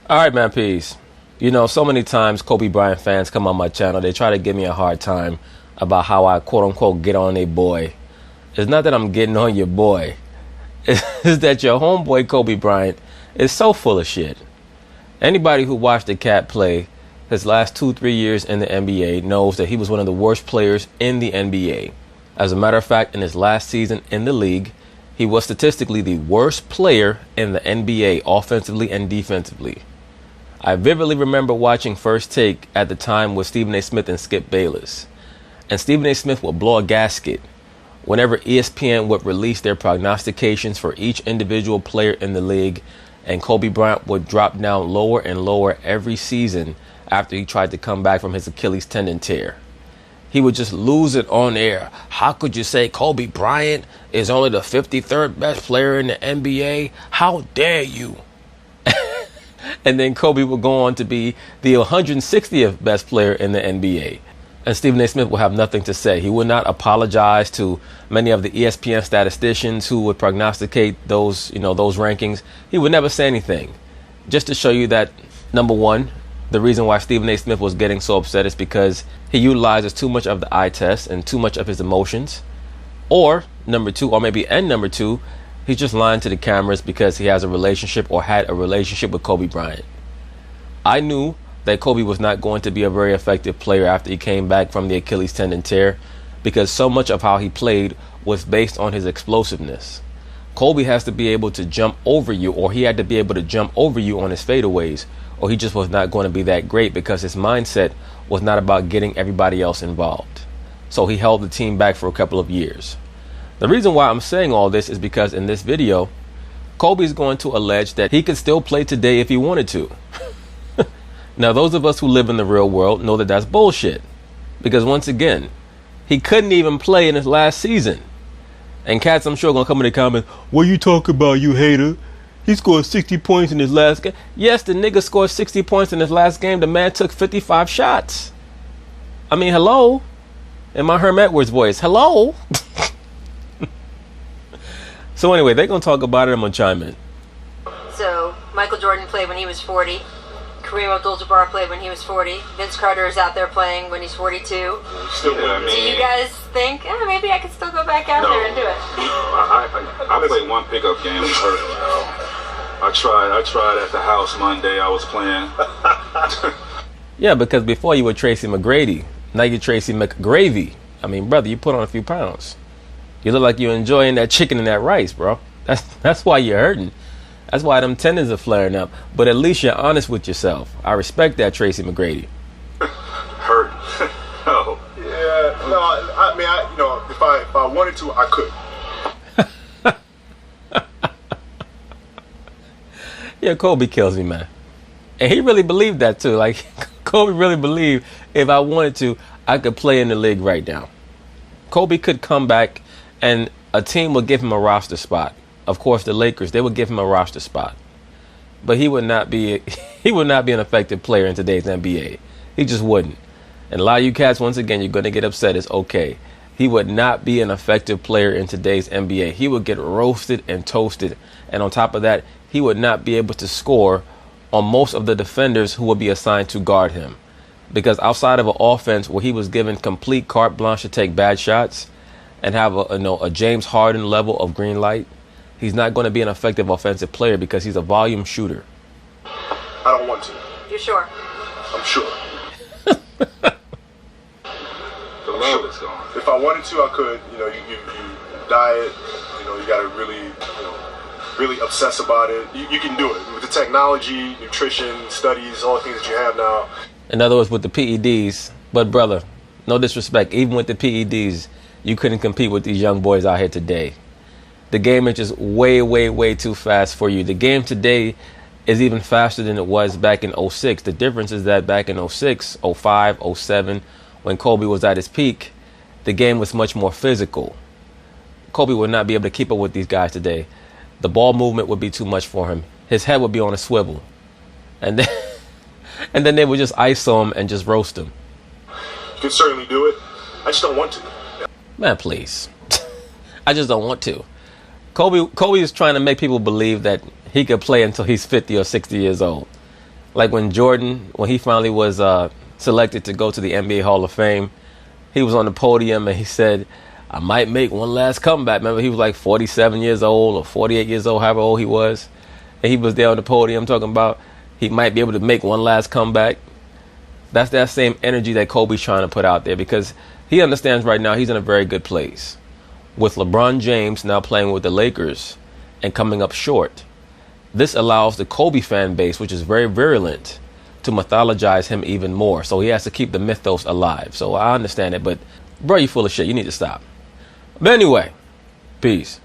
All right, man, peace. You know, so many times Kobe Bryant fans come on my channel. They try to give me a hard time about how I, quote unquote, get on a boy. It's not that I'm getting on your boy. It's that your homeboy Kobe Bryant is so full of shit. Anybody who watched the cat play his last 2-3 years in the NBA knows that he was one of the worst players in the NBA. As a matter of fact, in his last season in the league, he was statistically the worst player in the NBA, offensively and defensively. I vividly remember watching First Take at the time with Stephen A. Smith and Skip Bayless. And Stephen A. Smith would blow a gasket whenever ESPN would release their prognostications for each individual player in the league, and Kobe Bryant would drop down lower and lower every season after he tried to come back from his Achilles tendon tear. He would just lose it on air. How could you say Kobe Bryant is only the 53rd best player in the NBA? How dare you? And then Kobe would go on to be the 160th best player in the NBA. And Stephen A. Smith will have nothing to say. He would not apologize to many of the ESPN statisticians who would prognosticate those rankings. He would never say anything. Just to show you that, number one, the reason why Stephen A. Smith was getting so upset is because he utilizes too much of the eye test and too much of his emotions. Or number two, he's just lying to the cameras because he has a relationship or had a relationship with Kobe Bryant. I knew that Kobe was not going to be a very effective player after he came back from the Achilles tendon tear because so much of how he played was based on his explosiveness. Kobe has to be able to jump over you, or he had to be able to jump over you on his fadeaways, or he just was not going to be that great because his mindset was not about getting everybody else involved. So he held the team back for a couple of years. The reason why I'm saying all this is because in this video, Kobe is going to allege that he could still play today if he wanted to. Now, those of us who live in the real world know that that's bullshit. Because once again, he couldn't even play in his last season. And cats, I'm sure, are going to come in the comments, what you talking about, you hater? He scored 60 points in his last game. Yes, the nigga scored 60 points in his last game. The man took 55 shots. I mean, hello? In my Herm Edwards voice, hello? So anyway, they're going to talk about it. I'm going to chime in. So, Michael Jordan played when he was 40. Kareem Abdul-Jabbar played when he was 40. Vince Carter is out there playing when he's 42. Still, Do you guys think, maybe I could still go back out there and do it? I played one pickup game. Was hurt. I tried at the house Monday. I was playing. Yeah, because before you were Tracy McGrady. Now you're Tracy McGravy. I mean, brother, you put on a few pounds. You look like you're enjoying that chicken and that rice, bro. That's why you're hurting. That's why them tendons are flaring up. But at least you're honest with yourself. I respect that, Tracy McGrady. Hurt. Oh. Yeah. No. I mean, if I wanted to, I could. Yeah, Kobe kills me, man. And he really believed that too. Like, Kobe really believed if I wanted to, I could play in the league right now. Kobe could come back and a team would give him a roster spot. Of course, the Lakers, they would give him a roster spot. But he would not be an effective player in today's NBA. He just wouldn't. And a lot of you cats, once again, you're going to get upset. It's okay. He would not be an effective player in today's NBA. He would get roasted and toasted. And on top of that, he would not be able to score on most of the defenders who would be assigned to guard him. Because outside of an offense where he was given complete carte blanche to take bad shots and have a James Harden level of green light, he's not going to be an effective offensive player because he's a volume shooter. I don't want to. You're sure? I'm sure. The love is gone. If I wanted to, I could. You diet. You got to really obsess about it. You can do it with the technology, nutrition, studies, all the things that you have now. In other words, with the PEDs. But brother, no disrespect, even with the PEDs, you couldn't compete with these young boys out here today. The game is just way, way, way too fast for you. The game today is even faster than it was back in 06. The difference is that back in 06, 05, 07, when Kobe was at his peak, the game was much more physical. Kobe would not be able to keep up with these guys today. The ball movement would be too much for him. His head would be on a swivel. And then they would just ISO him and just roast him. You can certainly do it. I just don't want to. Man, please. I just don't want to. Kobe is trying to make people believe that he could play until he's 50 or 60 years old. Like when Jordan, when he finally was selected to go to the NBA Hall of Fame, he was on the podium and he said, I might make one last comeback. Remember, he was like 47 years old or 48 years old, however old he was. And he was there on the podium talking about he might be able to make one last comeback. That's that same energy that Kobe's trying to put out there, because he understands right now he's in a very good place. With LeBron James now playing with the Lakers and coming up short, this allows the Kobe fan base, which is very virulent, to mythologize him even more. So he has to keep the mythos alive. So I understand it, but bro, you full of shit. You need to stop. But anyway, peace.